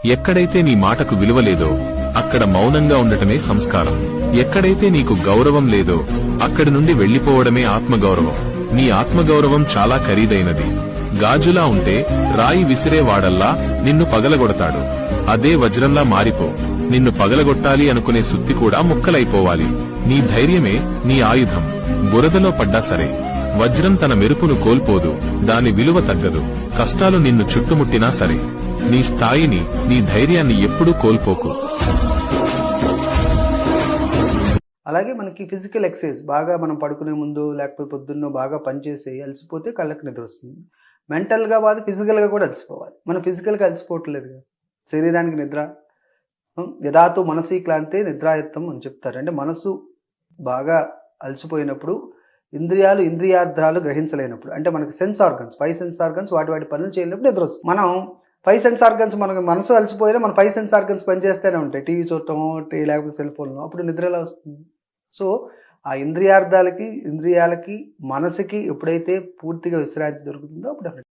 ఎక్కడైతే నీ మాటకు విలువ లేదో అక్కడ మౌనంగా ఉండటమే సంస్కారం. ఎక్కడైతే నీకు గౌరవం లేదో అక్కడి నుండి వెళ్లిపోవడమే ఆత్మగౌరవం. నీ ఆత్మగౌరవం చాలా ఖరీదైనది. గాజులా ఉంటే రాయి విసిరేవాడల్లా నిన్ను పగలగొడతాడు. అదే వజ్రంలా మారిపో. నిన్ను పగలగొట్టాలి అనుకునే సుత్తి కూడా ముక్కలైపోవాలి. నీ ధైర్యమే నీ ఆయుధం. బురదలో పడ్డా సరే వజ్రం తన మెరుపును కోల్పోదు, దాని విలువ తగ్గదు. కష్టాలు నిన్ను చుట్టుముట్టినా సరే నీ స్థాయిని, నీ ధైర్యాన్ని ఎప్పుడూ కోల్పోకు. అలాగే మనకి ఫిజికల్ ఎక్సర్సైజ్ బాగా మనం పడుకునే ముందు లేకపోతే పొద్దున్నో బాగా పనిచేసి అలసిపోతే కళ్ళకి నిద్ర వస్తుంది. మెంటల్గా కాదు ఫిజికల్గా కూడా అలసిపోవాలి. మనం ఫిజికల్గా అలసిపోవట్లేదు కదా, శరీరానికి నిద్ర. యదాతో మనసి క్లాంతే నిద్రాయత్తం అని చెప్తారు. అంటే మనసు బాగా అలసిపోయినప్పుడు ఇంద్రియార్థాలు గ్రహించలేనప్పుడు, అంటే మనకి సెన్స్ ఆర్గన్స్ 5 సెన్స్ ఆర్గన్స్ వాటి పనులు చేయలేనప్పుడు నిద్ర వస్తుంది. మనం 5 సెన్స్ ఆర్గన్స్, మనకు మనసు అలసిపోయినా మన 5 సెన్స్ ఆర్గన్స్ పనిచేస్తూనే ఉంటాయి. టీవీ చూడటమో లేకపోతే సెల్ ఫోన్లో, అప్పుడు నిద్ర ఎలా వస్తుంది? సో ఆ ఇంద్రియాలకి మనసుకి ఎప్పుడైతే పూర్తిగా విశ్రాంతి దొరుకుతుందో అప్పుడు